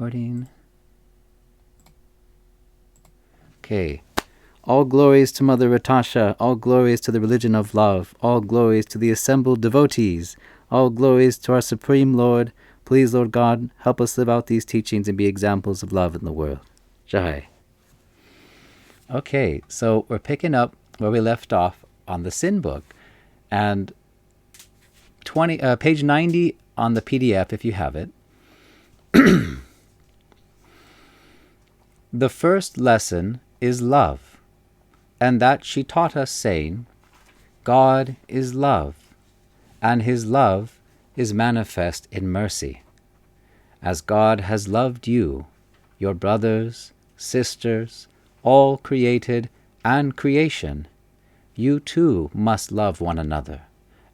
recording. Okay. All glories to Mother Ratasha, all glories to the religion of love, all glories to the assembled devotees, all glories to our Supreme Lord. Please, Lord God, help us live out these teachings and be examples of love in the world. Jai. Okay, so we're picking up where we left off on the Sin Book, and page 90 on the PDF if you have it. The first lesson is love, and that she taught us, saying, God is love, and his love is manifest in mercy. As God has loved you, your brothers, sisters, all created and creation, you too must love one another,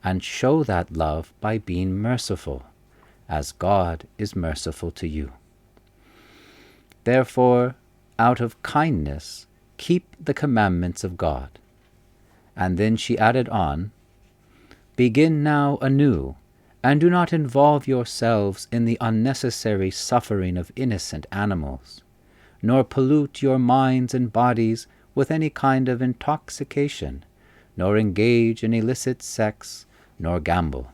and show that love by being merciful, as God is merciful to you. Therefore, out of kindness, keep the commandments of God. And then she added on, begin now anew, and do not involve yourselves in the unnecessary suffering of innocent animals, nor pollute your minds and bodies with any kind of intoxication, nor engage in illicit sex, nor gamble.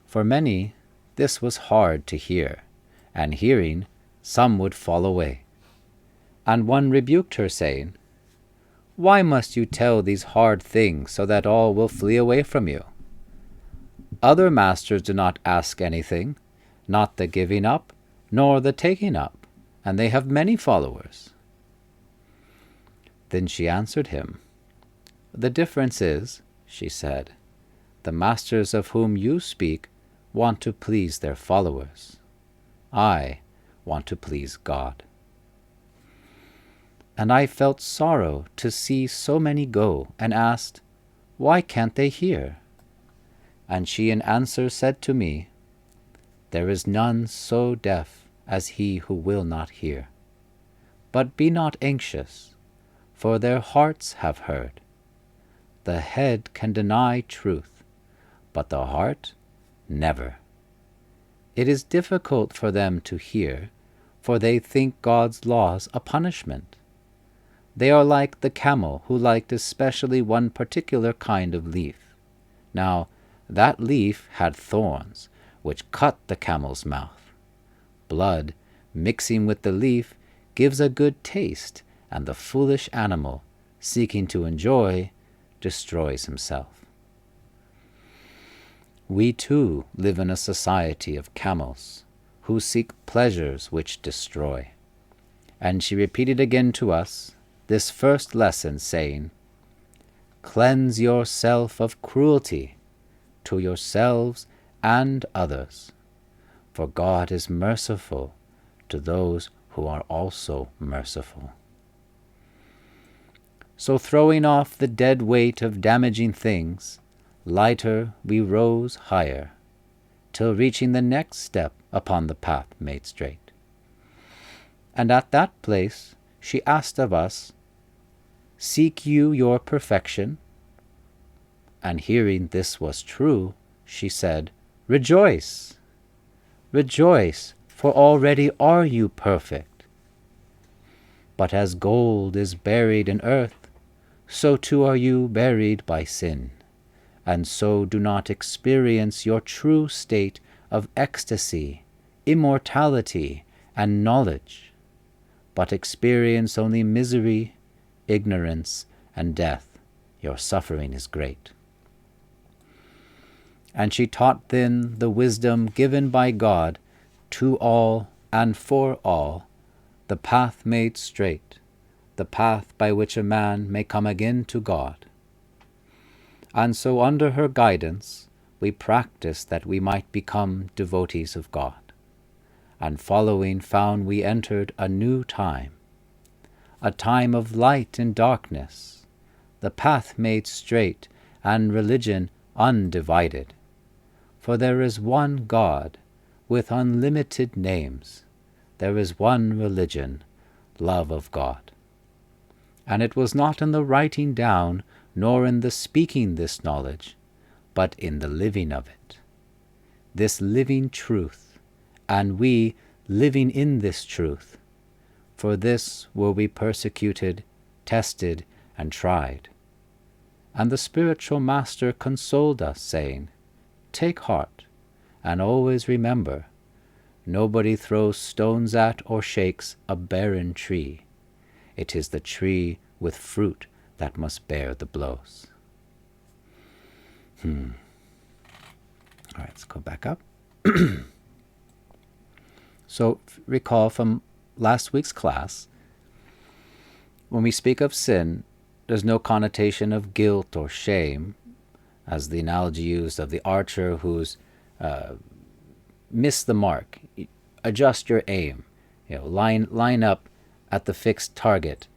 For many, this was hard to hear, and hearing, some would fall away. And one rebuked her, saying, why must you tell these hard things so that all will flee away from you? Other masters do not ask anything, not the giving up, nor the taking up, and they have many followers. Then she answered him, the difference is, she said, the masters of whom you speak want to please their followers. I want to please God. And I felt sorrow to see so many go, and asked, why can't they hear? And she in answer said to me, there is none so deaf as he who will not hear. But be not anxious, for their hearts have heard. The head can deny truth, but the heart never. It is difficult for them to hear, for they think God's laws a punishment. They are like the camel who liked especially one particular kind of leaf. Now, that leaf had thorns, which cut the camel's mouth. Blood, mixing with the leaf, gives a good taste, and the foolish animal, seeking to enjoy, destroys himself. We too live in a society of camels, who seek pleasures which destroy. And she repeated again to us this first lesson, saying, cleanse yourself of cruelty to yourselves and others, for God is merciful to those who are also merciful. So throwing off the dead weight of damaging things, lighter we rose higher, till reaching the next step upon the path made straight. And at that place she asked of us, seek you your perfection? And hearing this was true, she said, rejoice, rejoice, for already are you perfect. But as gold is buried in earth, so too are you buried by sin, and so do not experience your true state of ecstasy, immortality, and knowledge, but experience only misery, ignorance, and death. Your suffering is great. And she taught then the wisdom given by God to all and for all, the path made straight, the path by which a man may come again to God. And so under her guidance we practiced that we might become devotees of God, and following found we entered a new time, a time of light and darkness, the path made straight, and religion undivided. For there is one God, with unlimited names. There is one religion, love of God. And it was not in the writing down, nor in the speaking this knowledge, but in the living of it. This living truth, and we living in this truth. For this were we persecuted, tested, and tried. And the spiritual master consoled us, saying, Take heart, and always remember, nobody throws stones at or shakes a barren tree. It is the tree with fruit that must bear the blows. All right, let's go back up. So recall from last week's class, when we speak of sin, there's no connotation of guilt or shame, as the analogy used of the archer who's missed the mark. Adjust your aim, line up at the fixed target.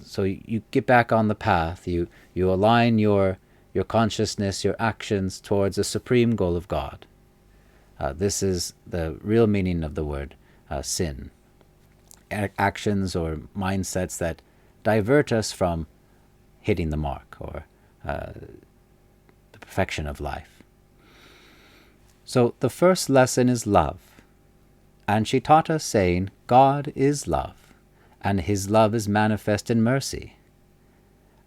So you get back on the path. You align your consciousness, your actions towards the supreme goal of God. This is the real meaning of the word sin. Actions or mindsets that divert us from hitting the mark or the perfection of life. So the first lesson is love. And she taught us, saying, God is love, and his love is manifest in mercy.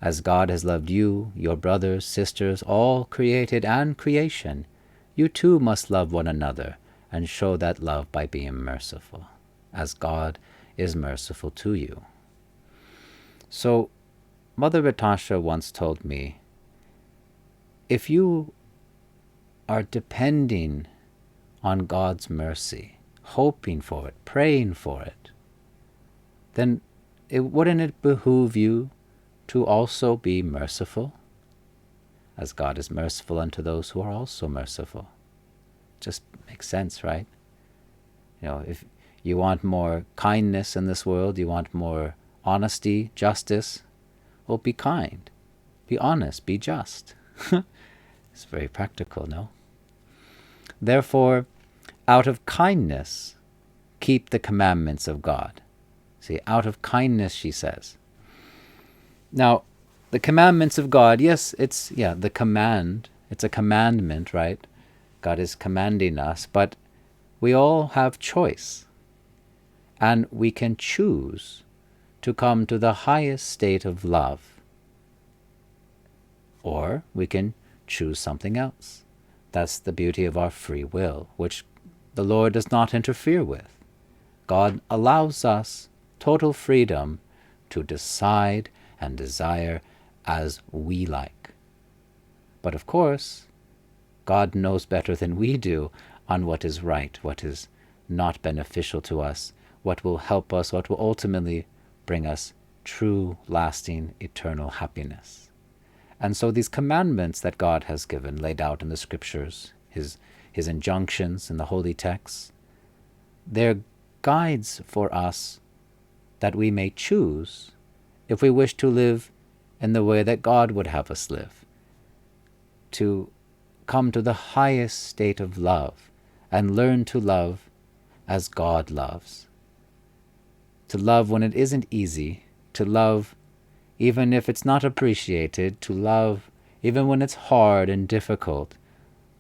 As God has loved you, your brothers, sisters, all created and creation, you too must love one another and show that love by being merciful, as God is merciful to you. So, Mother Natasha once told me, if you are depending on God's mercy, hoping for it, praying for it, then wouldn't it behoove you to also be merciful, as God is merciful unto those who are also merciful? Just makes sense, right? If you want more kindness in this world, you want more honesty, justice, well, be kind, be honest, be just. It's very practical, no? Therefore, out of kindness, keep the commandments of God. See, out of kindness, she says. Now, the commandments of God, yes, it's the command. It's a commandment, right? God is commanding us, but we all have choice. And we can choose to come to the highest state of love. Or we can choose something else. That's the beauty of our free will, which the Lord does not interfere with. God allows us total freedom to decide and desire as we like. But of course, God knows better than we do on what is right, what is not beneficial to us, what will help us, what will ultimately bring us true, lasting, eternal happiness. And so these commandments that God has given, laid out in the scriptures, his injunctions in the holy texts, they're guides for us that we may choose if we wish to live in the way that God would have us live, to come to the highest state of love and learn to love as God loves, to love when it isn't easy, to love even if it's not appreciated, to love even when it's hard and difficult,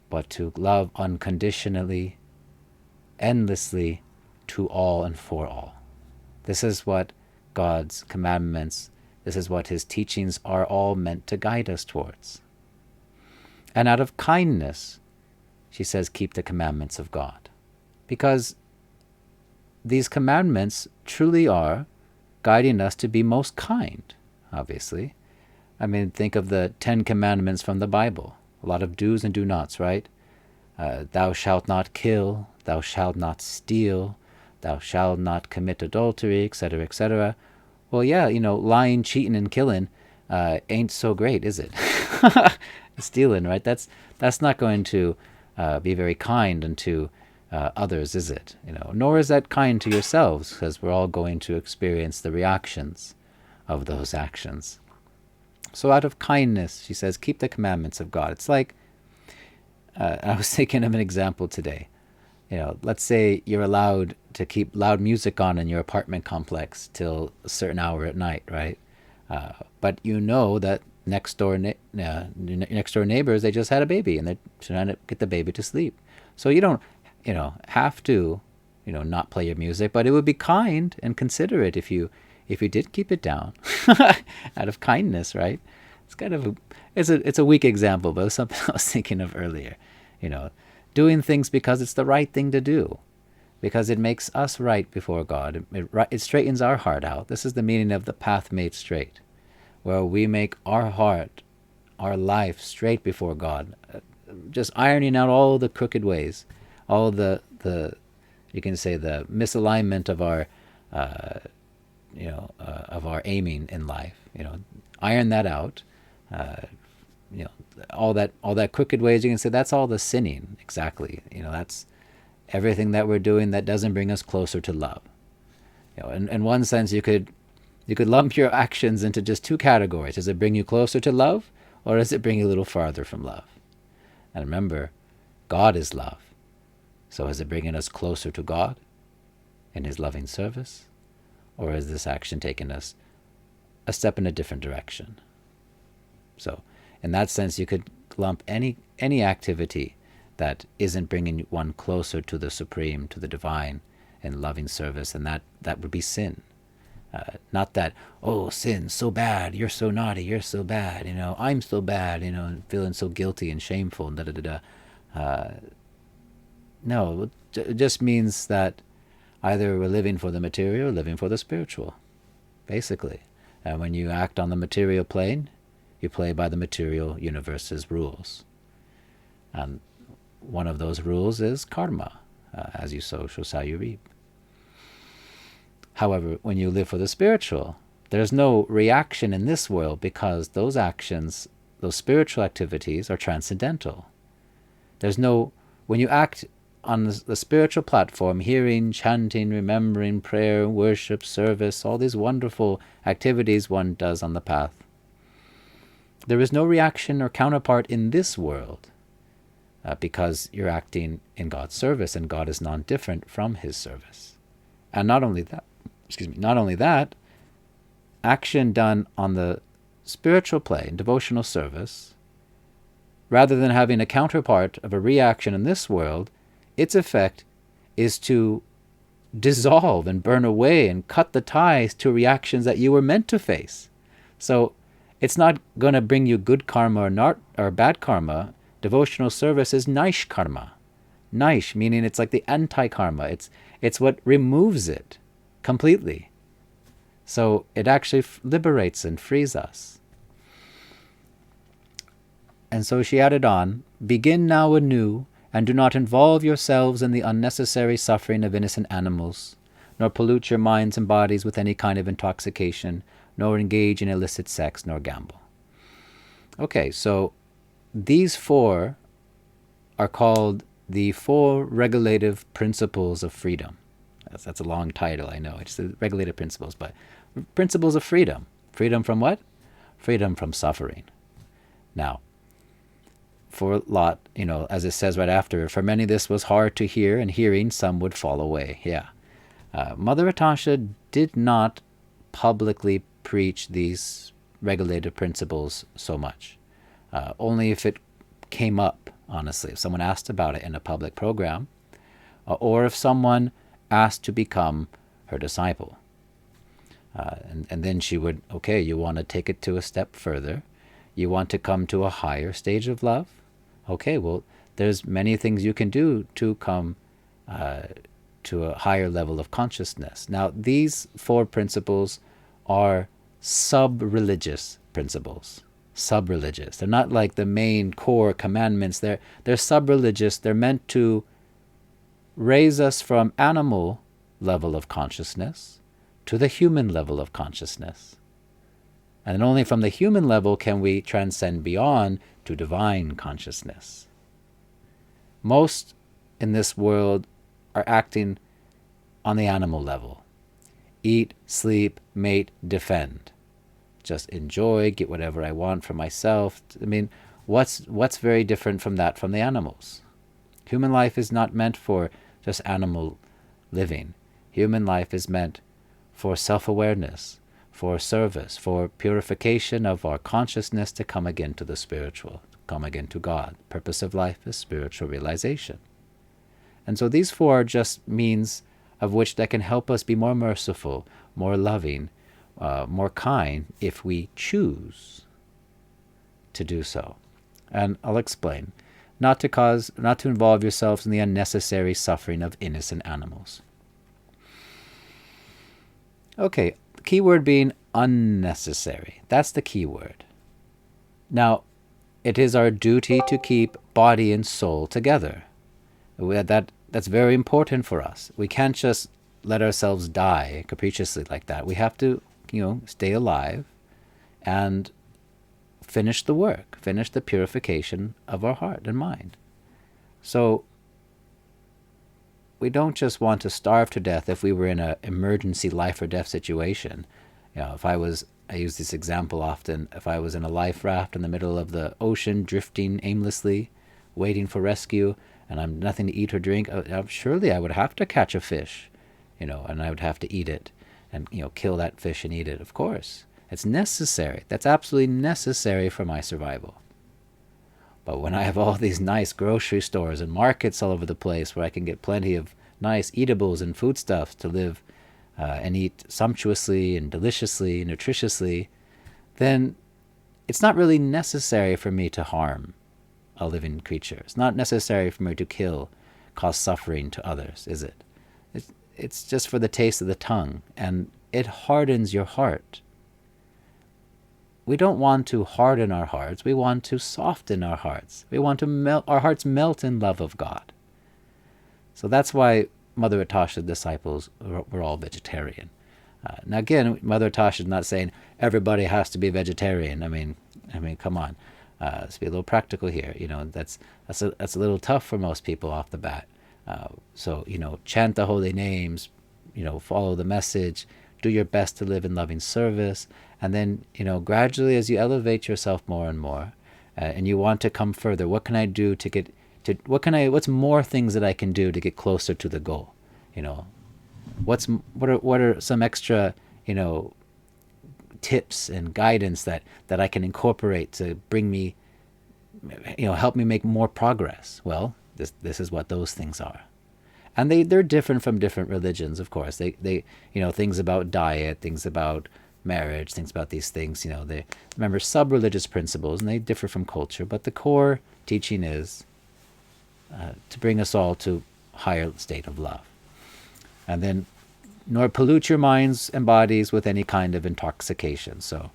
but to love unconditionally, endlessly, to all and for all. This is what God's commandments, this is what his teachings are all meant to guide us towards. And out of kindness, she says, keep the commandments of God. Because these commandments truly are guiding us to be most kind, obviously. I mean, think of the 10 commandments from the Bible. A lot of do's and do nots, right? Thou shalt not kill, thou shalt not steal, thou shalt not commit adultery, etc., etc. Well, yeah, lying, cheating, and killing ain't so great, is it? Stealing, right? That's not going to be very kind unto others, is it? Nor is that kind to yourselves, because we're all going to experience the reactions of those actions. So out of kindness, she says, keep the commandments of God. It's like, I was thinking of an example today. Let's say you're allowed to keep loud music on in your apartment complex till a certain hour at night, right? But that next door neighbors, they just had a baby and they're trying to get the baby to sleep. So you don't, have to not play your music, but it would be kind and considerate if you did keep it down out of kindness, right? It's kind of it's a weak example, but it was something I was thinking of earlier. Doing things because it's the right thing to do, because it makes us right before God. It straightens our heart out. This is the meaning of the path made straight, where we make our heart, our life straight before God, just ironing out all the crooked ways, all the you can say the misalignment of our of our aiming in life. Iron that out. All that crooked ways, you can say that's all the sinning. Exactly. That's everything that we're doing that doesn't bring us closer to love. In one sense, you could lump your actions into just two categories. Does it bring you closer to love, or does it bring you a little farther from love? And remember, God is love. So is it bringing us closer to God in His loving service, or is this action taking us a step in a different direction? So in that sense, you could lump any activity that isn't bringing one closer to the Supreme, to the Divine, in loving service, and that would be sin. Not that, oh, sin, so bad, you're so naughty, you're so bad, I'm so bad, and feeling so guilty and shameful, and da-da-da-da. No, it just means that either we're living for the material or living for the spiritual, basically. And when you act on the material plane, you play by the material universe's rules. And one of those rules is karma. As you sow, so shall you reap. However, when you live for the spiritual, there's no reaction in this world, because those actions, those spiritual activities, are transcendental. When you act on the spiritual platform, hearing, chanting, remembering, prayer, worship, service, all these wonderful activities one does on the path, there is no reaction or counterpart in this world, because you're acting in God's service, and God is non-different from His service. And not only that, action done on the spiritual plane, devotional service, rather than having a counterpart of a reaction in this world, its effect is to dissolve and burn away and cut the ties to reactions that you were meant to face. So it's not going to bring you good karma or bad karma. Devotional service is naish karma. Naish, meaning it's like the anti-karma. It's what removes it completely. So it actually liberates and frees us. And so she added on, begin now anew, and do not involve yourselves in the unnecessary suffering of innocent animals, nor pollute your minds and bodies with any kind of intoxication, nor engage in illicit sex, nor gamble. Okay, so these four are called the four regulative principles of freedom. That's a long title, I know. It's the regulative principles, but principles of freedom. Freedom from what? Freedom from suffering. Now, for Lot, as it says right after, for many this was hard to hear, and hearing some would fall away. Yeah. Mother Atasha did not publicly preach these regulative principles so much. Only if it came up, honestly. If someone asked about it in a public program, or if someone asked to become her disciple. And then she would, okay, you want to take it to a step further. You want to come to a higher stage of love? Okay, well, there's many things you can do to come to a higher level of consciousness. Now, these four principles are sub-religious principles. Sub-religious. They're not like the main core commandments. They're sub-religious. They're meant to raise us from animal level of consciousness to the human level of consciousness. And only from the human level can we transcend beyond to divine consciousness. Most in this world are acting on the animal level. Eat, sleep, mate, defend. Just enjoy, get whatever I want for myself. I mean, what's very different from that from the animals? Human life is not meant for just animal living. Human life is meant for self-awareness, for service, for purification of our consciousness to come again to the spiritual, to come again to God. The purpose of life is spiritual realization. And so these four just means of which that can help us be more merciful, more loving, more kind if we choose to do so. And I'll explain. Not to involve yourselves in the unnecessary suffering of innocent animals. Okay, the key word being unnecessary. That's the key word. Now, it is our duty to keep body and soul together. That's very important for us. We can't just let ourselves die capriciously like that. We have to, stay alive and finish the work, finish the purification of our heart and mind. So we don't just want to starve to death if we were in an emergency life or death situation. If I use this example often, if I was in a life raft in the middle of the ocean, drifting aimlessly, waiting for rescue, and I'm nothing to eat or drink, surely I would have to catch a fish, and I would have to eat it and, kill that fish and eat it, of course. It's necessary. That's absolutely necessary for my survival. But when I have all these nice grocery stores and markets all over the place where I can get plenty of nice eatables and foodstuffs to live and eat sumptuously and deliciously, nutritiously, then it's not really necessary for me to harm a living creature. It's not necessary for me to kill, cause suffering to others, is it? It's just for the taste of the tongue, and it hardens your heart. We don't want to harden our hearts. We want to soften our hearts. We want to our hearts melt in love of God. So that's why Mother Atasha's disciples were all vegetarian. Now again, Mother Atasha is not saying everybody has to be vegetarian. I mean, come on. Let's be a little practical here. That's a little tough for most people off the bat. So chant the holy names. Follow the message. Do your best to live in loving service. And then, gradually as you elevate yourself more and more, and you want to come further, what can I do to get to, what's more things that I can do to get closer to the goal? What are some extra, tips and guidance that I can incorporate to bring me, help me make more progress? Well, this is what those things are. And they're different from different religions, of course. They things about diet, things about marriage, things about these things, they remember sub-religious principles, and they differ from culture, but the core teaching is to bring us all to a higher state of love. And then, nor pollute your minds and bodies with any kind of intoxication. So,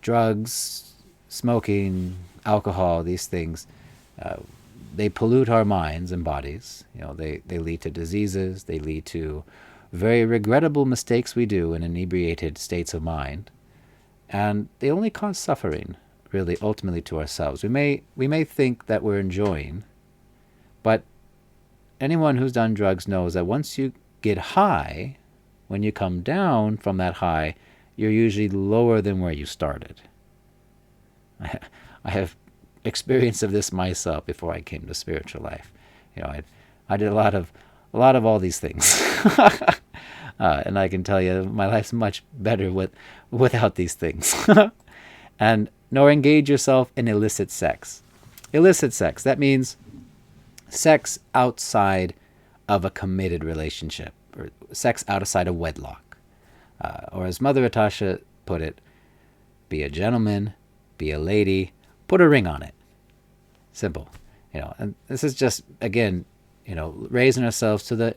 drugs, smoking, alcohol, these things, they pollute our minds and bodies. They lead to diseases, they lead to very regrettable mistakes we do in inebriated states of mind, and they only cause suffering, really, ultimately to ourselves. We may think that we're enjoying, but anyone who's done drugs knows that once you get high, when you come down from that high, you're usually lower than where you started. I have experience of this myself before I came to spiritual life. I did a lot of all these things. And I can tell you my life's much better without these things. And nor engage yourself in illicit sex. Illicit sex, that means sex outside of a committed relationship, or sex outside of wedlock. Or as Mother Atasha put it, be a gentleman, be a lady, put a ring on it. Simple. And this is just, again, raising ourselves to the,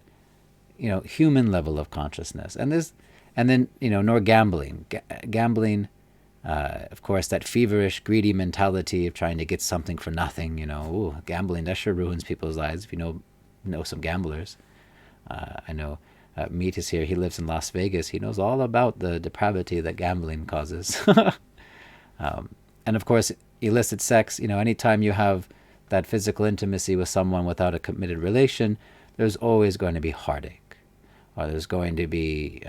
human level of consciousness. And then, nor gambling. Gambling, of course, that feverish, greedy mentality of trying to get something for nothing, gambling, that sure ruins people's lives if you know some gamblers. I know Meet is here. He lives in Las Vegas. He knows all about the depravity that gambling causes. And of course, illicit sex, anytime you have that physical intimacy with someone without a committed relation, there's always going to be heartache. Or there's going to be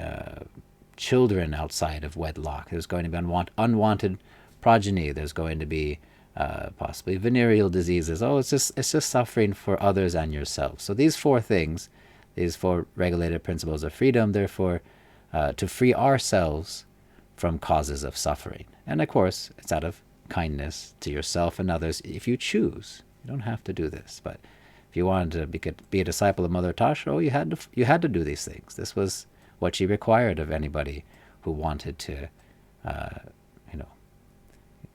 children outside of wedlock. There's going to be unwanted progeny. There's going to be possibly venereal diseases. It's just suffering for others and yourself. So these four things, these four regulated principles of freedom, therefore, to free ourselves from causes of suffering. And of course, it's out of kindness to yourself and others if you choose. You don't have to do this, but If you wanted to be a disciple of Mother Tashi, you had to do these things. This was what she required of anybody who wanted to, you know,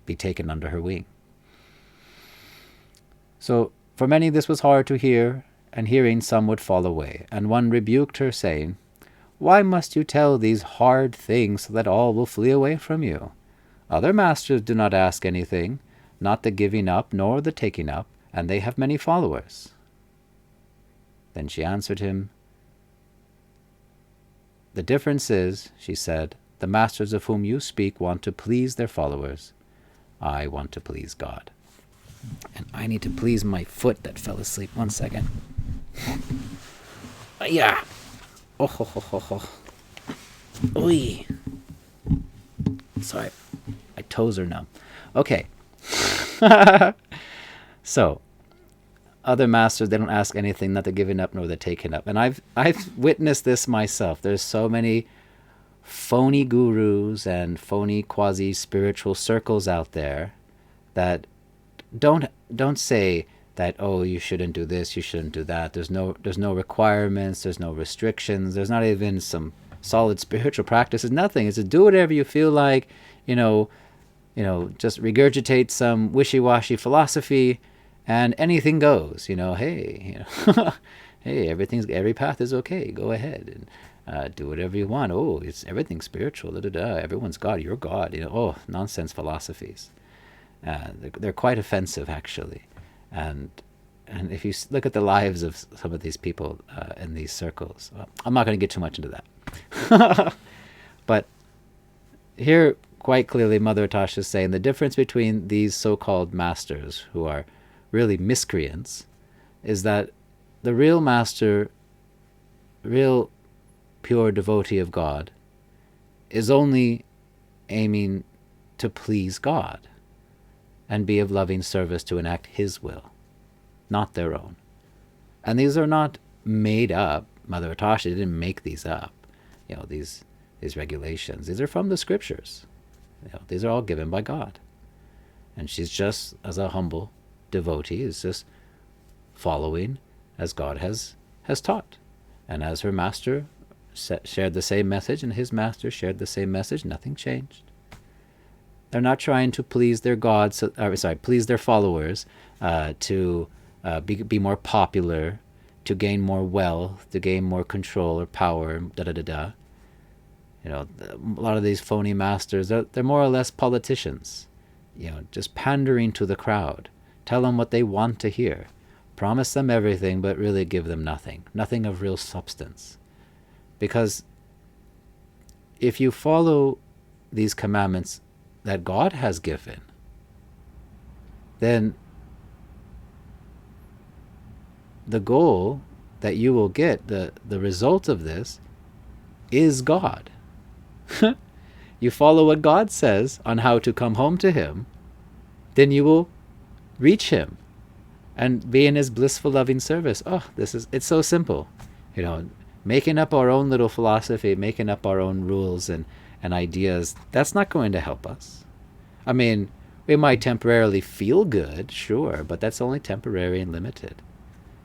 be taken under her wing. So for many this was hard to hear, and hearing some would fall away. And one rebuked her, saying, "Why must you tell these hard things so that all will flee away from you? Other masters do not ask anything, not the giving up nor the taking up, and they have many followers." Then she answered him, "The difference is," she said, "the masters of whom you speak want to please their followers. I want to please God." And I need to please my foot that fell asleep. 1 second. Yeah. Oh, ho, ho, ho, ho. Oy. Sorry. My toes are numb. Okay. So, other masters, they don't ask anything, not the giving up nor the taking up. And I've witnessed this myself. There's so many phony gurus and phony quasi-spiritual circles out there that don't say that, oh, you shouldn't do this, you shouldn't do that. There's no requirements, there's no restrictions, there's not even some solid spiritual practices, nothing. It's to do whatever you feel like, just regurgitate some wishy-washy philosophy and anything goes. Hey, hey, every path is okay. Go ahead and do whatever you want. Oh, everything's spiritual. Everyone's God. You're God. Nonsense philosophies. They're quite offensive, actually. And if you look at the lives of some of these people in these circles, I'm not going to get too much into that. But here, quite clearly, Mother Tashi is saying the difference between these so-called masters, who are really miscreants, is that the real master, real pure devotee of God, is only aiming to please God and be of loving service to enact His will, not their own. And these are not made up. Mother Tashi didn't make these up. These regulations. These are from the scriptures. These are all given by God. And she's just, as a humble devotee, is just following as God has taught. And as her master shared the same message and his master shared the same message, nothing changed. They're not trying to please their gods, please their followers, to be more popular, to gain more wealth, to gain more control or power, da-da-da-da. A lot of these phony masters, they're more or less politicians, just pandering to the crowd. Tell them what they want to hear. Promise them everything, but really give them nothing of real substance. Because if you follow these commandments that God has given, then the goal that you will get, the result of this, is God. You follow what God says on how to come home to Him, then you will reach Him and be in His blissful loving service. It's so simple. Making up our own little philosophy, making up our own rules and ideas, that's not going to help us. I mean, we might temporarily feel good, sure, but that's only temporary and limited.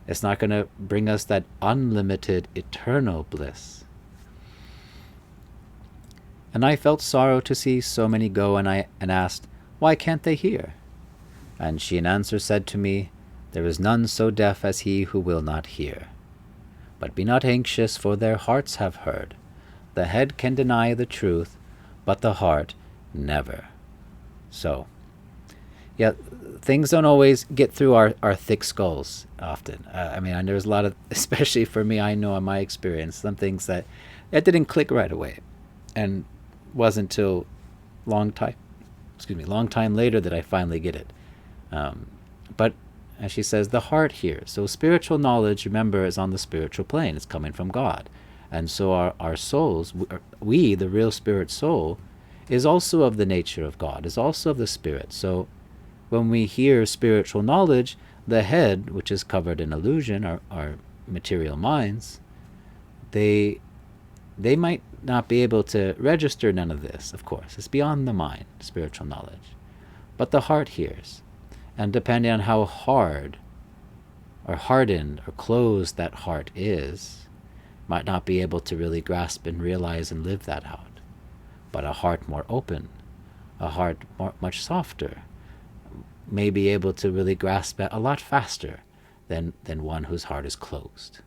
It's not going to bring us that unlimited, eternal bliss. And I felt sorrow to see so many go, and asked, "Why can't they hear?" And she in answer said to me, "There is none so deaf as he who will not hear. But be not anxious, for their hearts have heard. The head can deny the truth, but the heart never." So, yeah, things don't always get through our thick skulls often. And there's a lot of, especially for me, I know in my experience, some things that didn't click right away. And wasn't till long time later that I finally get it. But as she says, the heart hears. So spiritual knowledge, remember, is on the spiritual plane. It's coming from God. And so our souls, we, the real spirit soul, is also of the nature of God, is also of the Spirit. So when we hear spiritual knowledge, the head, which is covered in illusion, our material minds, they might not be able to register none of this, of course. It's beyond the mind, spiritual knowledge. But the heart hears. And depending on how hard or hardened or closed that heart is, might not be able to really grasp and realize and live that out. But a heart more open, a heart much softer, may be able to really grasp it a lot faster than one whose heart is closed.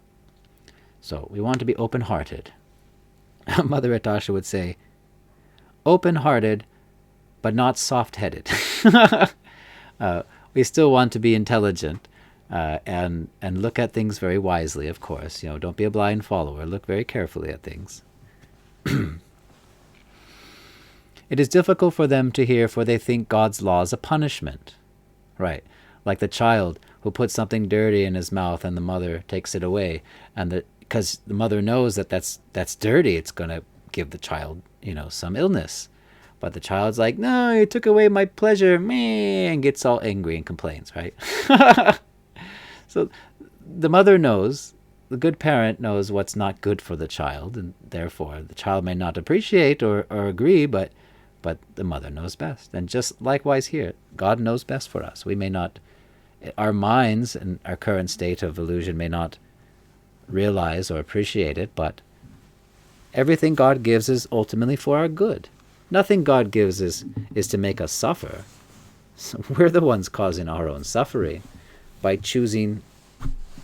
So we want to be open-hearted. Mother Atasha would say, open-hearted, but not soft-headed. We still want to be intelligent and look at things very wisely, of course. Don't be a blind follower. Look very carefully at things. It is difficult for them to hear, for they think God's law is a punishment. Right. Like the child who puts something dirty in his mouth and the mother takes it away. And because the mother knows that that's dirty, it's going to give the child, some illness. But the child's like, no, you took away my pleasure, meh, and gets all angry and complains, right? So the mother knows, the good parent knows what's not good for the child, and therefore the child may not appreciate or agree, but the mother knows best. And just likewise here, God knows best for us. We may not, our minds and our current state of illusion may not realize or appreciate it, but everything God gives is ultimately for our good. Nothing God gives is to make us suffer. So we're the ones causing our own suffering by choosing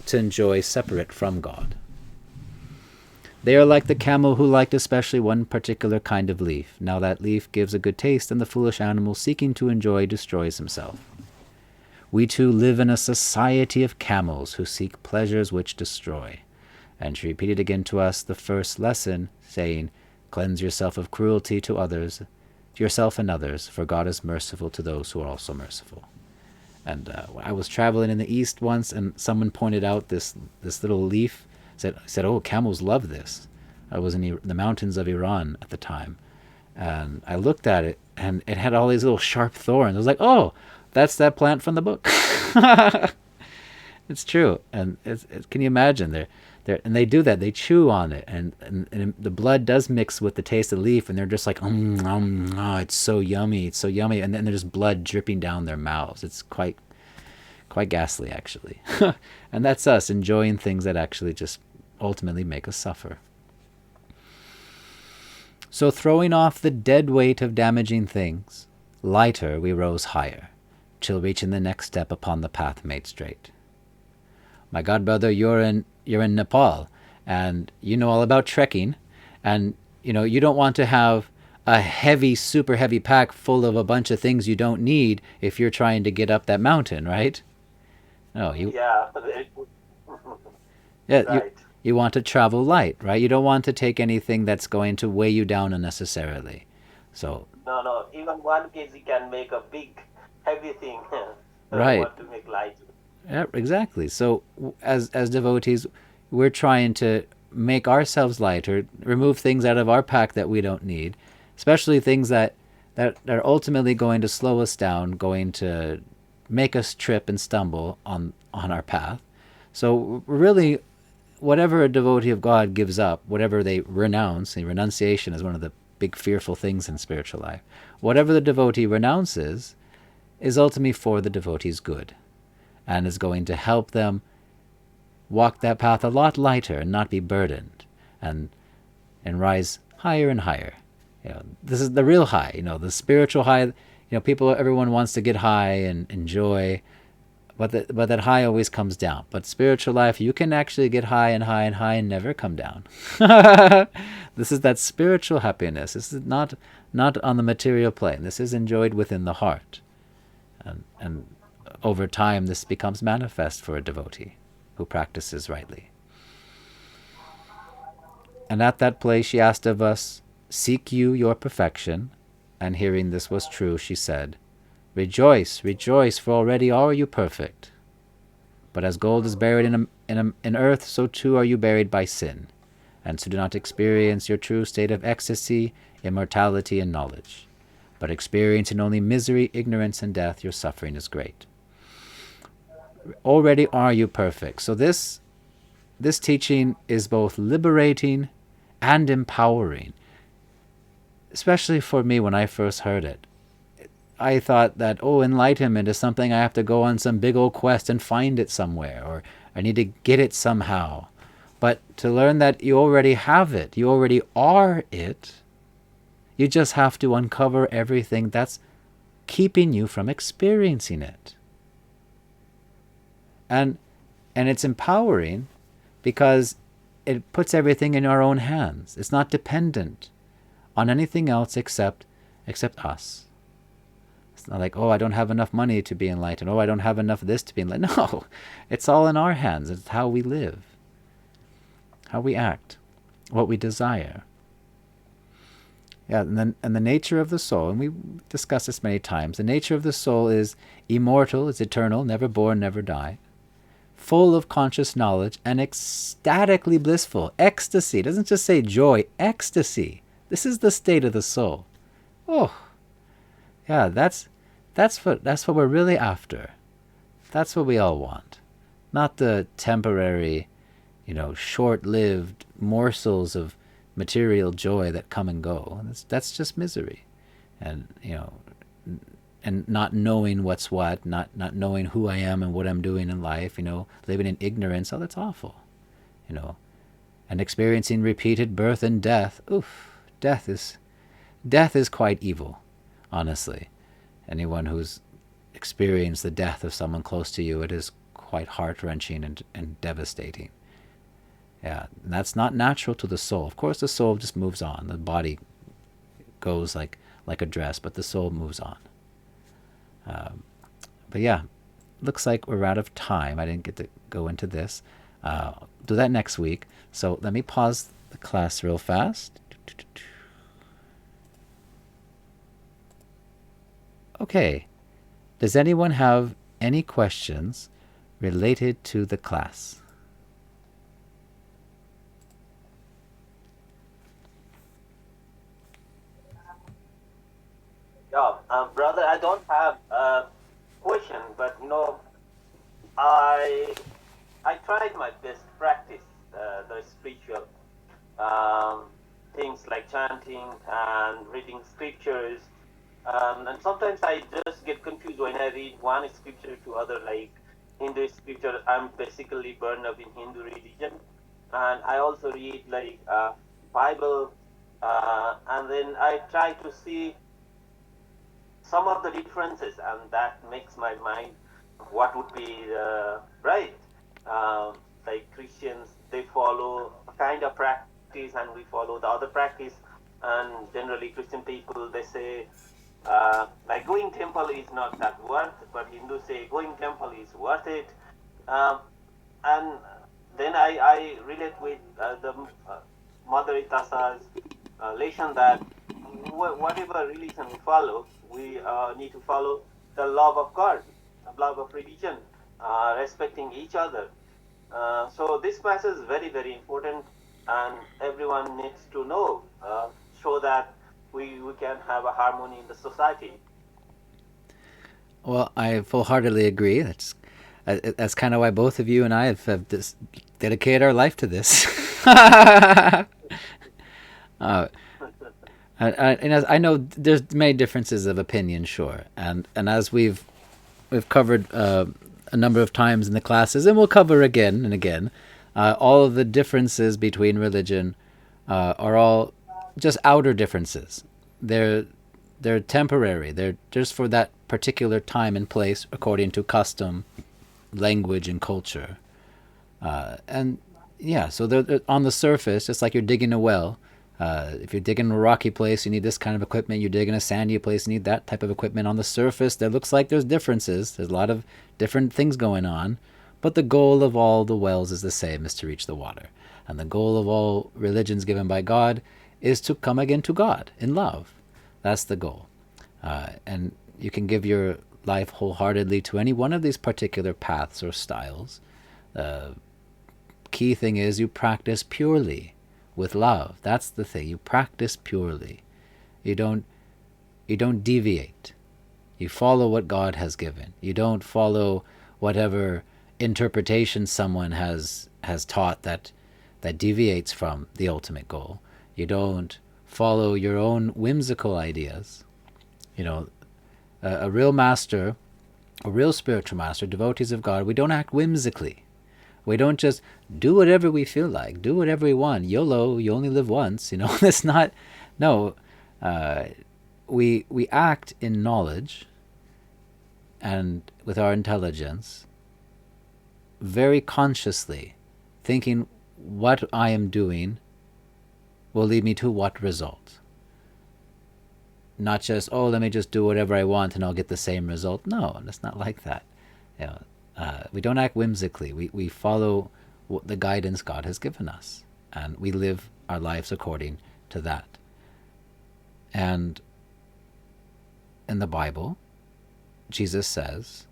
to enjoy separate from God. They are like the camel who liked especially one particular kind of leaf. Now that leaf gives a good taste, and the foolish animal seeking to enjoy destroys himself. We too live in a society of camels who seek pleasures which destroy. And she repeated again to us the first lesson, saying, cleanse yourself of cruelty to others, to yourself and others, for God is merciful to those who are also merciful. And I was traveling in the East once, and someone pointed out this little leaf. Said, oh, camels love this. I was in the mountains of Iran at the time, and I looked at it, and it had all these little sharp thorns. I was like, oh, that's that plant from the book. It's true, and can you imagine? And they do that. They chew on it, and the blood does mix with the taste of the leaf, and they're just like, oh, it's so yummy, it's so yummy, and then there's blood dripping down their mouths. It's quite ghastly, actually. And that's us enjoying things that actually just ultimately make us suffer. So throwing off the dead weight of damaging things, lighter we rose higher, till reaching the next step upon the path made straight. My god brother, you're in Nepal, and you know all about trekking, and you don't want to have a heavy, super heavy pack full of a bunch of things you don't need if you're trying to get up that mountain, right? No, Yeah. yeah, Right. you want to travel light, right? You don't want to take anything that's going to weigh you down unnecessarily. So, No, no. Even 1 kg can make a big, heavy thing. So we right. want to make light. Yeah, exactly. So as devotees, we're trying to make ourselves lighter, remove things out of our pack that we don't need, especially things that are ultimately going to slow us down, going to make us trip and stumble on our path. So really, whatever a devotee of God gives up, whatever they renounce, and renunciation is one of the big fearful things in spiritual life, whatever the devotee renounces is ultimately for the devotee's good, and is going to help them walk that path a lot lighter and not be burdened, and rise higher and higher. This is the real high, the spiritual high. Everyone wants to get high and enjoy, but that high always comes down. But spiritual life, you can actually get high and high and high and never come down. This is that spiritual happiness. This is not on the material plane. This is enjoyed within the heart. And over time, this becomes manifest for a devotee who practices rightly. And at that place she asked of us, seek you your perfection? And hearing this was true, she said, rejoice, rejoice, for already are you perfect. But as gold is buried in earth, so too are you buried by sin, and so do not experience your true state of ecstasy, immortality, and knowledge. But experiencing only misery, ignorance, and death, your suffering is great. Already are you perfect. So this teaching is both liberating and empowering. Especially for me, when I first heard it, I thought that, enlightenment is something I have to go on some big old quest and find it somewhere, or I need to get it somehow. But to learn that you already have it, you already are it, you just have to uncover everything that's keeping you from experiencing it. And it's empowering because it puts everything in our own hands. It's not dependent on anything else except us. It's not like, oh, I don't have enough money to be enlightened. Oh, I don't have enough of this to be enlightened. No, it's all in our hands. It's how we live, how we act, what we desire. Yeah, and the nature of the soul, and we discussed this many times, the nature of the soul is immortal, it's eternal, never born, never die, full of conscious knowledge, and ecstatically blissful. Ecstasy, it doesn't just say joy, ecstasy. This is the state of the soul. Oh, yeah, that's what we're really after. That's what we all want. Not the temporary, short-lived morsels of material joy that come and go. That's just misery. And, and not knowing what's what, not knowing who I am and what I'm doing in life, living in ignorance. Oh, that's awful. And experiencing repeated birth and death. Oof, death is quite evil, honestly. Anyone who's experienced the death of someone close to you, it is quite heart-wrenching and devastating. Yeah, and that's not natural to the soul. Of course, the soul just moves on. The body goes like a dress, but the soul moves on. But yeah, looks like we're out of time. I didn't get to go into this. Do that next week. So let me pause the class real fast. Okay. Does anyone have any questions related to the class? Yeah, brother, I don't have a question, but I tried my best to practice the spiritual things like chanting and reading scriptures, and sometimes I just get confused when I read one scripture to other, like Hindu scripture. I'm basically born up in Hindu religion, and I also read like Bible, and then I try to see some of the differences, and that makes my mind what would be right. Like Christians, they follow a kind of practice, and we follow the other practice. And generally, Christian people, they say like going temple is not that worth, but Hindus say going temple is worth it. And then I relate with the Mother Itasa's lesson that whatever religion we follow, we need to follow the love of God, the love of religion, respecting each other. So this message is very, very important, and everyone needs to know so that we can have a harmony in the society. Well, I full-heartedly agree. That's kind of why both of you and I have dedicated our life to this. And as I know there's many differences of opinion, sure, and as we've covered a number of times in the classes, and we'll cover again and again, all of the differences between religion are all just outer differences. They're temporary. They're just for that particular time and place, according to custom, language, and culture. And yeah, so they're on the surface, just like you're digging a well. If you're digging a rocky place, you need this kind of equipment. You're digging a sandy place, you need that type of equipment. On the surface, there looks like there's differences. There's a lot of different things going on. But the goal of all the wells is the same, is to reach the water. And the goal of all religions given by God is to come again to God in love. That's the goal. And you can give your life wholeheartedly to any one of these particular paths or styles. The key thing is you practice purely with love. That's the thing. You practice purely. You don't deviate. You follow what God has given. You don't follow whatever interpretation someone has taught that deviates from the ultimate goal. You don't follow your own whimsical ideas. A real master, a real spiritual master, devotees of God, we don't act whimsically. We don't just do whatever we feel like, do whatever we want. YOLO, you only live once. That's not. No, we act in knowledge and with our intelligence, very consciously, thinking what I am doing will lead me to what result. Not just, oh, let me just do whatever I want and I'll get the same result. No, it's not like that. We don't act whimsically. We follow the guidance God has given us, and we live our lives according to that. And in the Bible, Jesus says,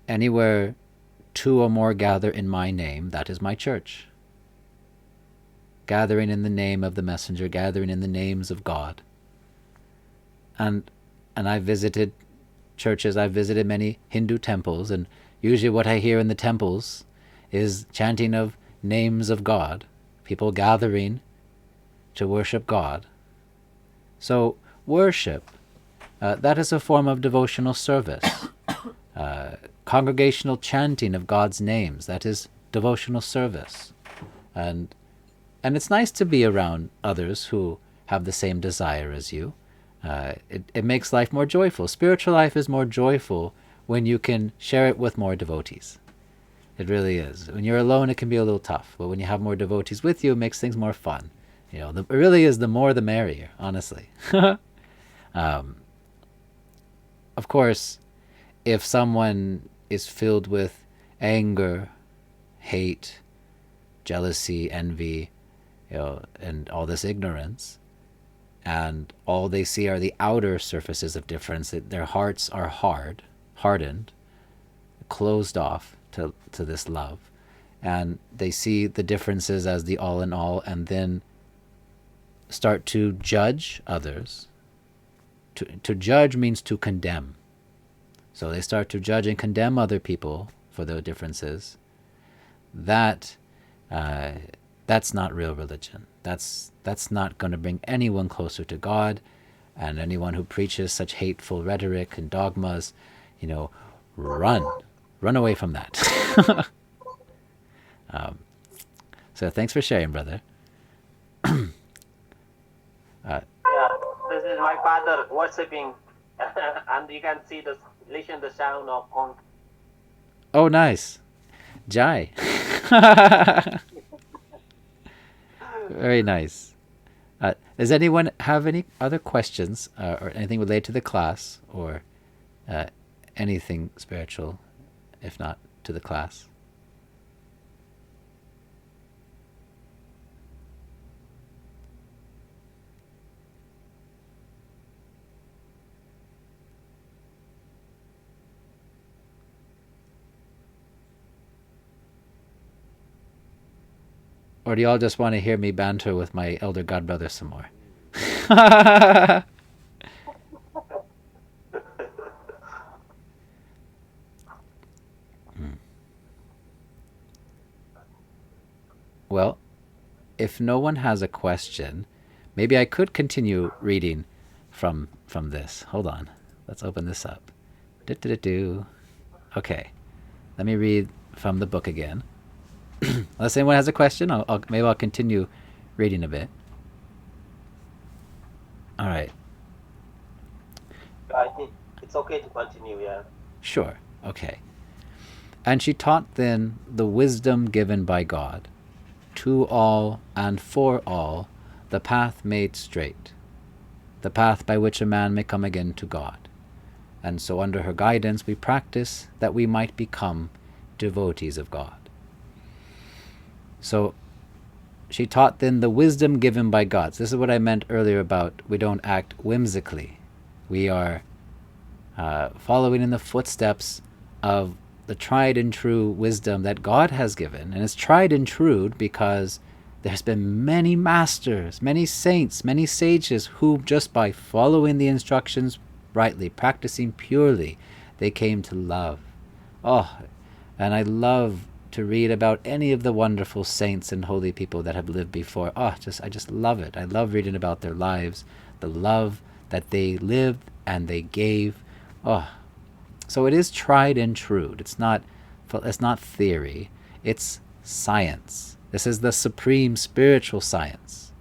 anywhere two or more gather in my name, that is my church. Gathering in the name of the messenger, gathering in the names of God. And I've visited churches, I've visited many Hindu temples, and usually what I hear in the temples is chanting of names of God, people gathering to worship God. So worship, that is a form of devotional service. Congregational chanting of God's names, that is devotional service. And it's nice to be around others who have the same desire as you. It makes life more joyful. Spiritual life is more joyful when you can share it with more devotees. It really is. When you're alone, it can be a little tough. But when you have more devotees with you, it makes things more fun. It really is the more the merrier, honestly. Of course, if someone is filled with anger, hate, jealousy, envy, and all this ignorance, and all they see are the outer surfaces of difference, that their hearts are hardened, closed off to this love, and they see the differences as the all in all, and then start to judge others. To judge means to condemn. So they start to judge and condemn other people for their differences. That's not real religion. That's not going to bring anyone closer to God. And anyone who preaches such hateful rhetoric and dogmas, run away from that. So thanks for sharing, brother. This is my father worshipping, and you can listen the sound of conch. Oh, nice. Jai. Very nice. Does anyone have any other questions or anything related to the class, or anything spiritual, if not to the class? Or do y'all just want to hear me banter with my elder godbrother some more? Well, if no one has a question, maybe I could continue reading from this. Hold on. Let's open this up. Okay. Let me read from the book again. Unless anyone has a question, maybe I'll continue reading a bit. All right. I think it's okay to continue, yeah. Sure. Okay. And she taught then the wisdom given by God, to all and for all, the path made straight, the path by which a man may come again to God. And so under her guidance we practice that we might become devotees of God. So she taught then the wisdom given by God. So this is what I meant earlier about we don't act whimsically. We are following in the footsteps of the tried and true wisdom that God has given. And it's tried and true because there's been many masters, many saints, many sages who just by following the instructions rightly, practicing purely, they came to love. Oh, and I love to read about any of the wonderful saints and holy people that have lived before. I just love it. I love reading about their lives, the love that they lived and they gave. So it is tried and true. It's not It's not theory. It's science. This is the supreme spiritual science.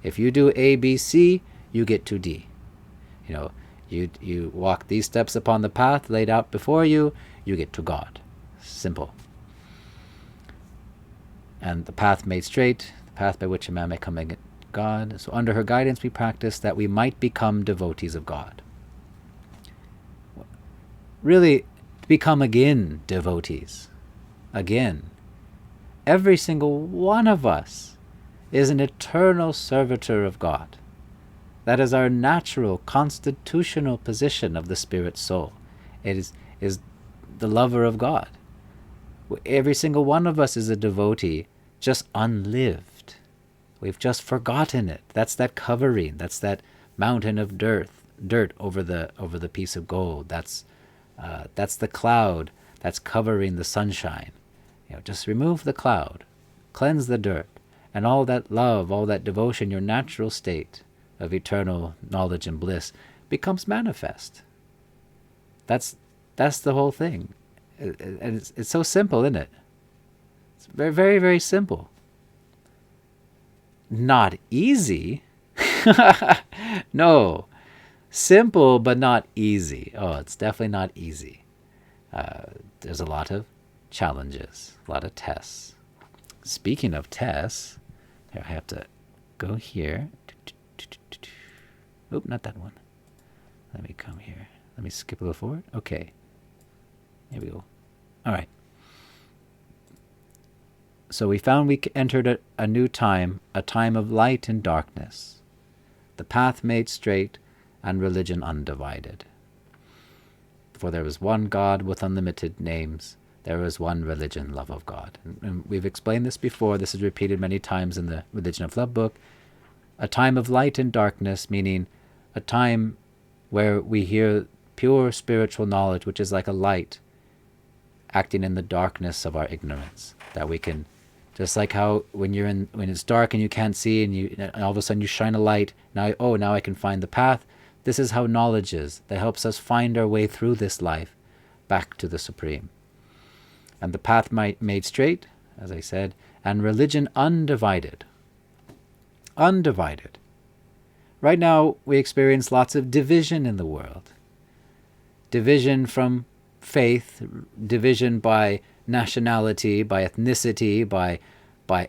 If you do A, B, C, you get to D. You walk these steps upon the path laid out before you, you get to God. Simple. And the path made straight, the path by which a man may come to God. So under her guidance we practice that we might become devotees of God. Really, to become again devotees. Again. Every single one of us is an eternal servitor of God. That is our natural, constitutional position of the spirit soul. It is the lover of God. Every single one of us is a devotee, just unlived. We've just forgotten it. That's that covering. That's that mountain of dirt over the piece of gold. That's the cloud that's covering the sunshine. Just remove the cloud, cleanse the dirt, and all that love, all that devotion, your natural state of eternal knowledge and bliss becomes manifest. That's the whole thing. And it's so simple, isn't it? It's very, very, very simple. Not easy. No. Simple, but not easy. Oh, it's definitely not easy. There's a lot of challenges, a lot of tests. Speaking of tests, here I have to go here. Oop, not that one. Let me come here. Let me skip a little forward. Okay. Here we go. All right. So we found we entered a new time, a time of light and darkness, the path made straight and religion undivided. For there was one God with unlimited names. There was one religion, love of God. And we've explained this before. This is repeated many times in the Religion of Love book. A time of light and darkness, meaning a time where we hear pure spiritual knowledge, which is like a light acting in the darkness of our ignorance. That we can, just like how when it's dark and you can't see, and all of a sudden you shine a light. Now I can find the path. This is how knowledge is. That helps us find our way through this life back to the Supreme. And the path made straight, as I said, and religion undivided. Undivided. Right now, we experience lots of division in the world. Division from faith, division by nationality, by ethnicity, by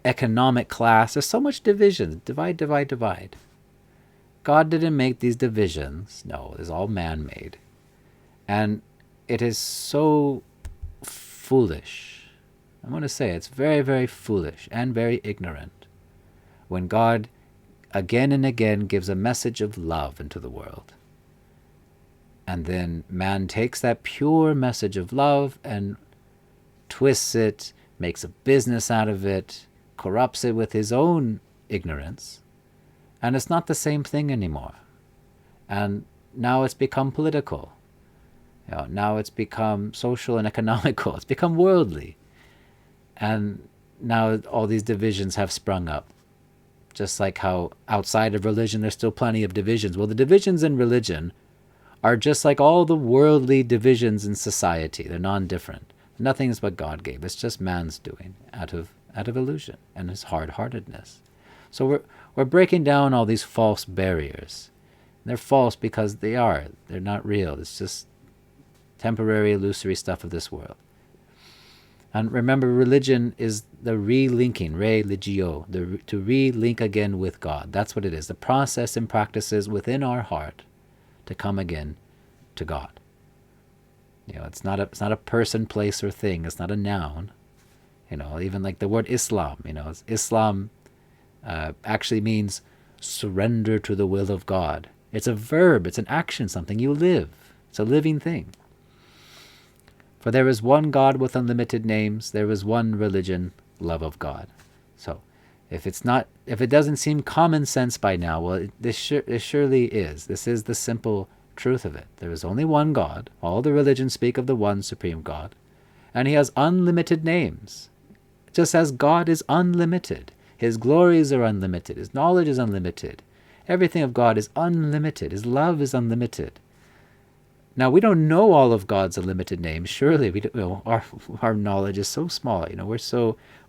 economic class. There's so much division. Divide, divide, divide. God didn't make these divisions. No, it's all man-made. And it is so foolish. I'm going to say it's very, very foolish and very ignorant when God again and again gives a message of love into the world. And then man takes that pure message of love and twists it, makes a business out of it, corrupts it with his own ignorance, and it's not the same thing anymore. And now it's become political. Now it's become social and economical. It's become worldly. And now all these divisions have sprung up. Just like how outside of religion there's still plenty of divisions. Well, the divisions in religion are just like all the worldly divisions in society. They're non-different. Nothing is what God gave. It's just man's doing out of illusion and his hard-heartedness. So we're breaking down all these false barriers. They're false because they're not real. It's just temporary, illusory stuff of this world. And remember, religion is the relinking, religio, to relink again with God. That's what it is. The process and practices within our heart to come again to God. It's not a person, place, or thing. It's not a noun. Even like the word Islam. Islam actually means surrender to the will of God. It's a verb. It's an action. Something you live. It's a living thing. For there is one God with unlimited names. There is one religion, love of God. So, if it doesn't seem common sense by now, well, this surely is. This is the simple truth of it. There is only one God. All the religions speak of the one supreme God. And he has unlimited names. Just as God is unlimited. His glories are unlimited. His knowledge is unlimited. Everything of God is unlimited. His love is unlimited. Now, we don't know all of God's limited names. Surely, we don't, our knowledge is so small.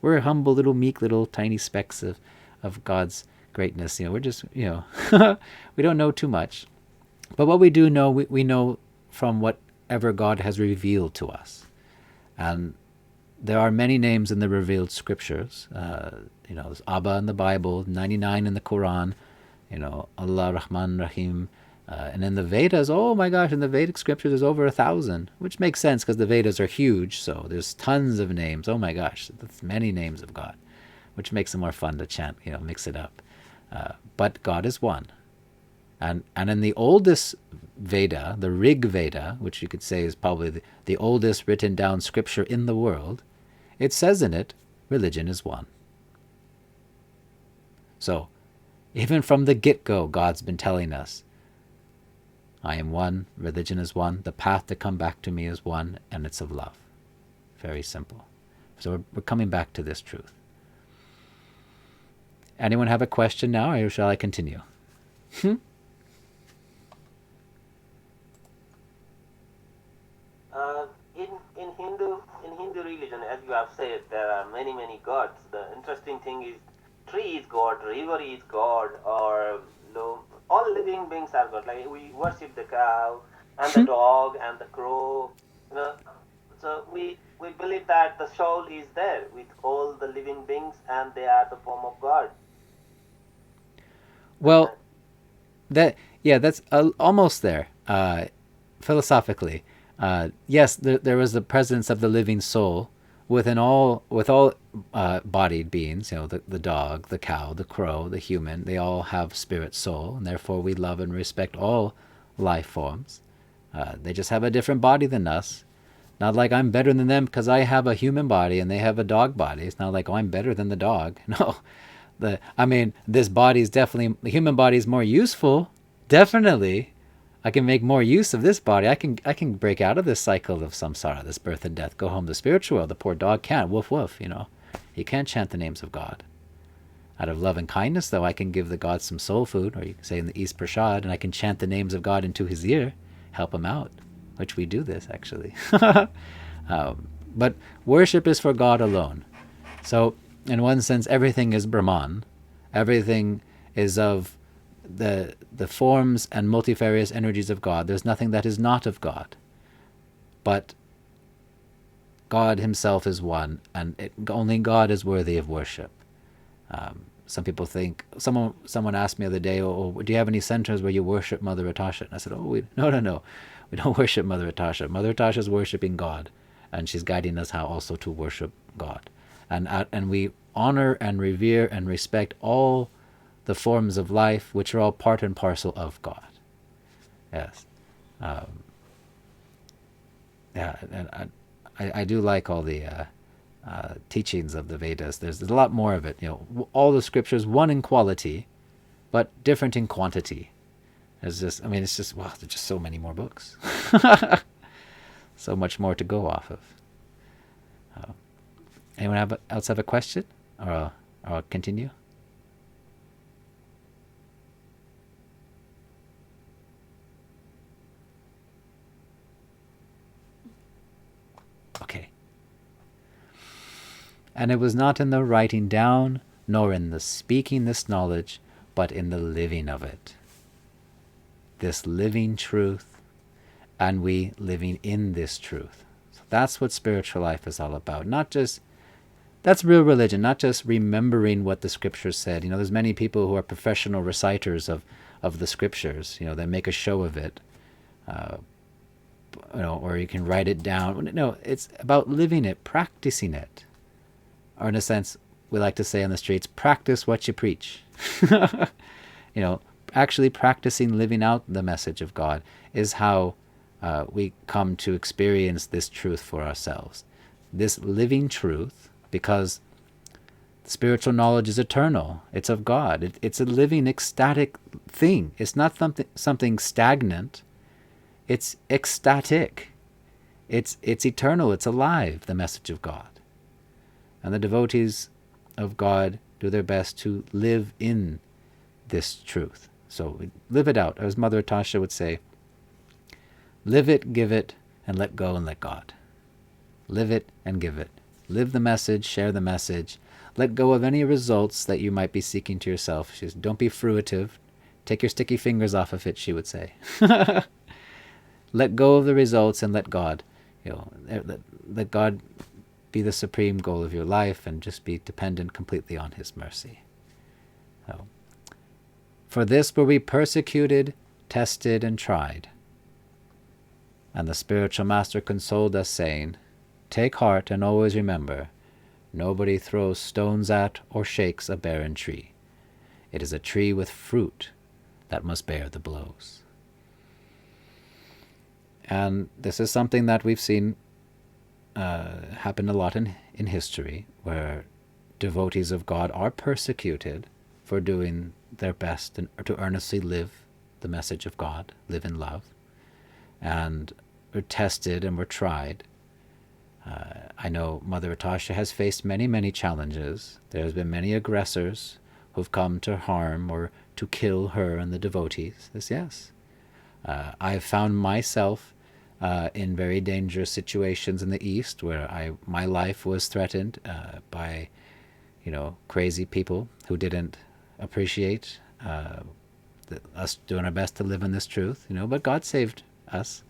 We're humble, little, meek, little, tiny specks of God's greatness. We're just, we don't know too much. But what we do know, we know from whatever God has revealed to us. And there are many names in the revealed scriptures. There's Abba in the Bible, 99 in the Quran, Allah, Rahman, Rahim. And in the Vedas, oh my gosh, in the Vedic scriptures there's over 1,000, which makes sense because the Vedas are huge, so there's tons of names. Oh my gosh, that's many names of God, which makes it more fun to chant, mix it up. But God is one. And in the oldest Veda, the Rig Veda, which you could say is probably the oldest written down scripture in the world, it says in it, religion is one. So, even from the get-go, God's been telling us, I am one, religion is one, the path to come back to me is one, and it's of love. Very simple. So we're coming back to this truth. Anyone have a question now, or shall I continue? In Hindu religion, as you have said, there are many gods. The interesting thing is, tree is God, river is God, or all living beings are God. Like we worship the cow and the dog and the crow. So we believe that the soul is there with all the living beings, and they are the form of God. Well, that's almost there. Philosophically, yes, there was the presence of the living soul with all bodied beings. The dog, the cow, the crow, the human. They all have spirit, soul, and therefore we love and respect all life forms. They just have a different body than us. Not like I'm better than them because I have a human body and they have a dog body. It's not like, oh, I'm better than the dog. No. This body is definitely, the human body is more useful. Definitely. I can make more use of this body. I can break out of this cycle of samsara, this birth and death, go home to the spiritual world. The poor dog can't. Woof, woof, He can't chant the names of God. Out of love and kindness, though, I can give the God some soul food, or you can say in the East Prashad, and I can chant the names of God into his ear, help him out, which we do this, actually. But worship is for God alone. So, in one sense, everything is Brahman. Everything is of the forms and multifarious energies of God. There's nothing that is not of God. But God himself is one, and only God is worthy of worship. Some people think, someone asked me the other day, oh, do you have any centers where you worship Mother Atasha? And I said, no. We don't worship Mother Atasha. Mother Atasha is worshiping God, and she's guiding us how also to worship God. And we honor and revere and respect all the forms of life, which are all part and parcel of God. Yes. And I do like all the teachings of the Vedas. There's a lot more of it. All the scriptures, one in quality, but different in quantity. It's just, there's just so many more books. So much more to go off of. Anyone else have a question? Or I'll continue? Okay. And it was not in the writing down, nor in the speaking this knowledge, but in the living of it. This living truth, and we living in this truth. So that's what spiritual life is all about. That's real religion, not just remembering what the scriptures said. There's many people who are professional reciters of the scriptures. They make a show of it. Or you can write it down. No, it's about living it, practicing it. Or in a sense, we like to say on the streets, practice what you preach. Actually practicing living out the message of God is how we come to experience this truth for ourselves. This living truth, because spiritual knowledge is eternal. It's of God. It's a living, ecstatic thing. It's not something stagnant. It's ecstatic. It's eternal. It's alive, the message of God. And the devotees of God do their best to live in this truth. So live it out. As Mother Tasha would say, Live it, give it, and let go and let God. Live it and give it. Live the message, share the message. Let go of any results that you might be seeking to yourself. She says, don't be fruitive. Take your sticky fingers off of it, she would say. Let go of the results and let God, let God be the supreme goal of your life, and just be dependent completely on His mercy. So, for this were we persecuted, tested, and tried. And the spiritual master consoled us, saying, take heart and always remember, nobody throws stones at or shakes a barren tree. It is a tree with fruit that must bear the blows. And this is something that we've seen happen a lot in history, where devotees of God are persecuted for doing their best and to earnestly live the message of God, live in love, and were tested and were tried. I know Mother Atasha has faced many, many challenges. There's been many aggressors who've come to harm or to kill her and the devotees. Yes. I've found myself in very dangerous situations in the East, where my life was threatened by, crazy people who didn't appreciate us doing our best to live in this truth. But God saved us.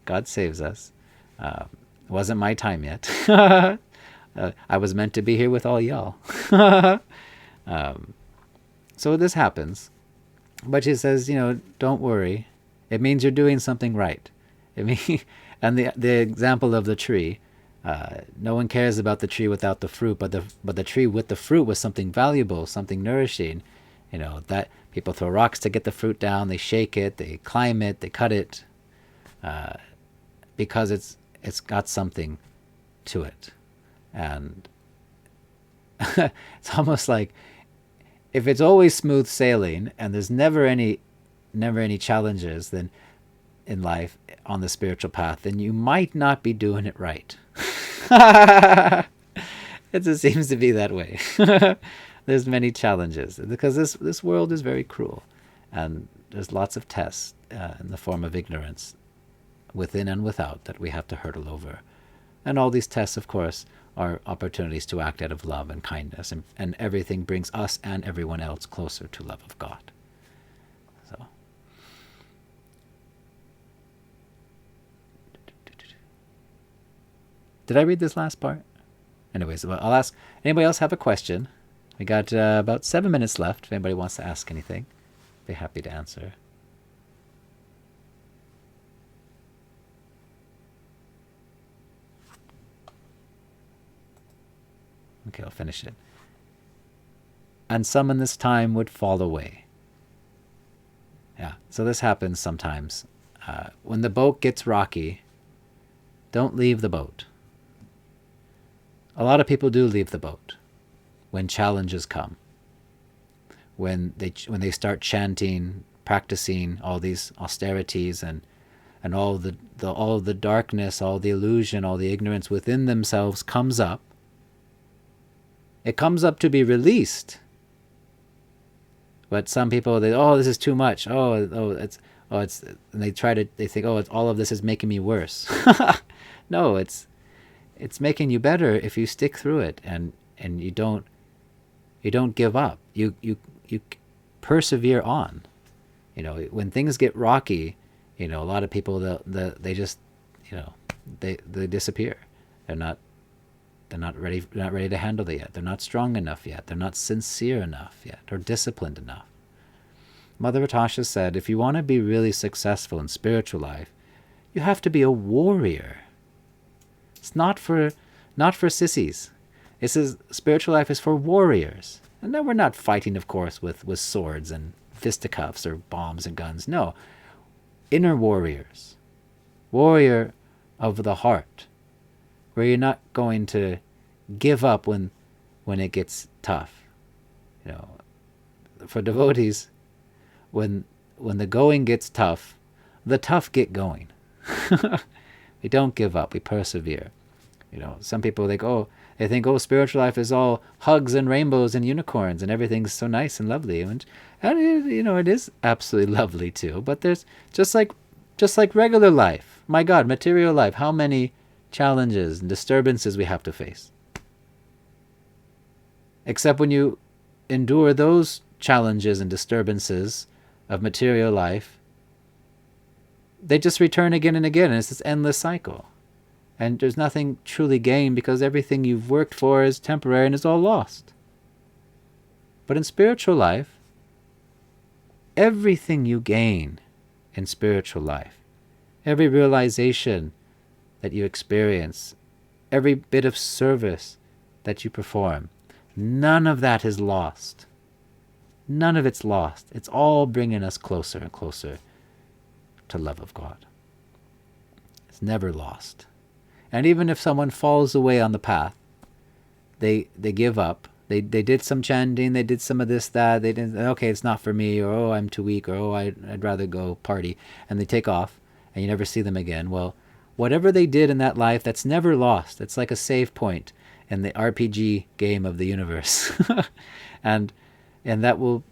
God saves us. It wasn't my time yet. I was meant to be here with all y'all. So this happens. But she says, don't worry. It means you're doing something right. And the example of the tree, no one cares about the tree without the fruit, but the tree with the fruit was something valuable, something nourishing. That people throw rocks to get the fruit down, they shake it, they climb it, they cut it, because it's got something to it. And it's almost like, if it's always smooth sailing and there's never any challenges then in life on the spiritual path, then you might not be doing it right. It just seems to be that way. There's many challenges because this world is very cruel, and there's lots of tests in the form of ignorance within and without that we have to hurdle over. And all these tests, of course, are opportunities to act out of love and kindness, and everything brings us and everyone else closer to love of God. So, did I read this last part? Anyways, well, I'll ask, anybody else have a question? We got about 7 minutes left. If anybody wants to ask anything, be happy to answer. Okay, I'll finish it. And some in this time would fall away. Yeah, so this happens sometimes. When the boat gets rocky, don't leave the boat. A lot of people do leave the boat when challenges come. When they start chanting, practicing all these austerities and all the darkness, all the illusion, all the ignorance within themselves comes up. It comes up to be released. But some people, this is too much. And they think, it's all of this is making me worse. No, it's making you better if you stick through it and you don't give up. You persevere on. When things get rocky, a lot of people they just they disappear. They're not ready to handle it yet. They're not strong enough yet. They're not sincere enough yet, or disciplined enough. Mother Atasha said, if you want to be really successful in spiritual life, you have to be a warrior. It's not for sissies. It says spiritual life is for warriors. And then we're not fighting, of course, with swords and fisticuffs or bombs and guns. No. Inner warriors. Warrior of the heart. Where you're not going to give up when it gets tough. For devotees, when the going gets tough, the tough get going. We don't give up, we persevere. Some people they think, spiritual life is all hugs and rainbows and unicorns and everything's so nice and lovely. And it is absolutely lovely too. But there's just Just like regular life. My God, material life, how many challenges and disturbances we have to face. Except when you endure those challenges and disturbances of material life, they just return again and again, and it's this endless cycle. And there's nothing truly gained because everything you've worked for is temporary and is all lost. But in spiritual life, everything you gain in spiritual life, every realization that you experience, every bit of service that you perform, none of that is lost. None of it's lost. It's all bringing us closer and closer to love of God. It's never lost. And even if someone falls away on the path, they give up. They did some chanting, they did some of this, that, they didn't, okay, it's not for me, or oh, I'm too weak, or oh, I'd rather go party, and they take off, and you never see them again. Well, whatever they did in that life, that's never lost. It's like a save point in the RPG game of the universe. and that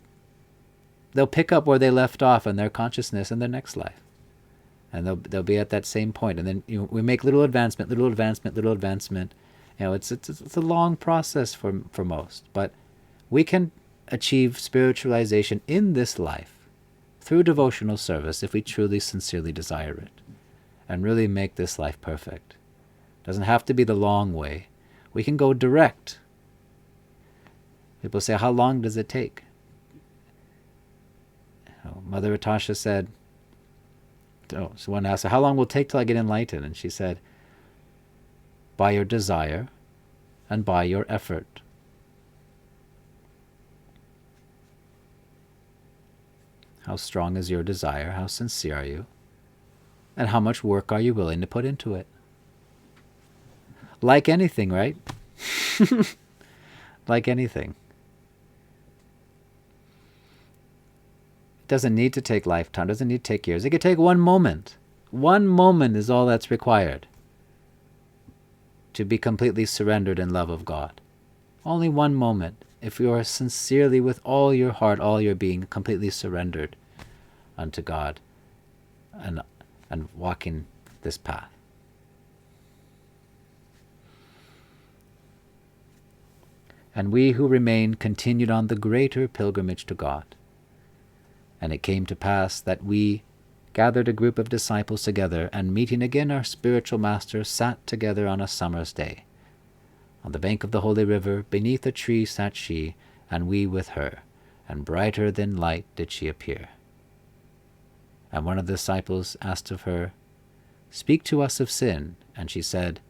they'll pick up where they left off in their consciousness in their next life. And they'll be at that same point. And then we make little advancement. It's a long process for most. But we can achieve spiritualization in this life through devotional service if we truly, sincerely desire it. And really make this life perfect. It doesn't have to be the long way. We can go direct. People say, how long does it take? Mother Natasha said, someone asked her, how long will it take till I get enlightened? And she said, by your desire and by your effort. How strong is your desire? How sincere are you? And how much work are you willing to put into it? Like anything, right? Like anything. It doesn't need to take lifetime, doesn't need to take years. It could take one moment. One moment is all that's required to be completely surrendered in love of God. Only one moment. If you are sincerely, with all your heart, all your being, completely surrendered unto God and walking this path. And we who remain continued on the greater pilgrimage to God. And it came to pass that we gathered a group of disciples together, and meeting again our spiritual master, sat together on a summer's day. On the bank of the holy river, beneath a tree sat she, and we with her, and brighter than light did she appear. And one of the disciples asked of her, Speak to us of sin. And she said,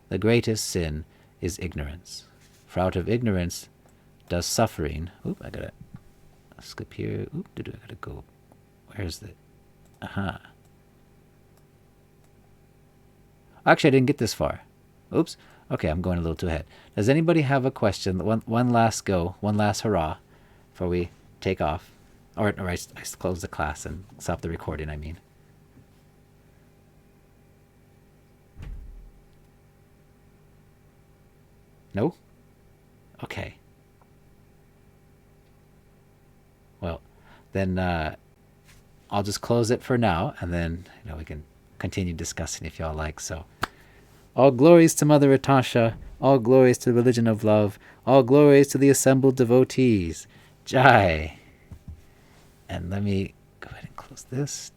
The greatest sin is ignorance. For out of ignorance does suffering... Oop, I gotta skip here. Oop, I gotta go. Where's the... Aha. Actually, I didn't get this far. Oops. Okay, I'm going a little too ahead. Does anybody have a question? One last go, one last hurrah before we take off. Or I close the class and stop the recording, I mean. No? Okay. Well, then I'll just close it for now, and then we can continue discussing if y'all like. So, all glories to Mother Natasha, all glories to the religion of love, all glories to the assembled devotees. Jai. And let me go ahead and close this.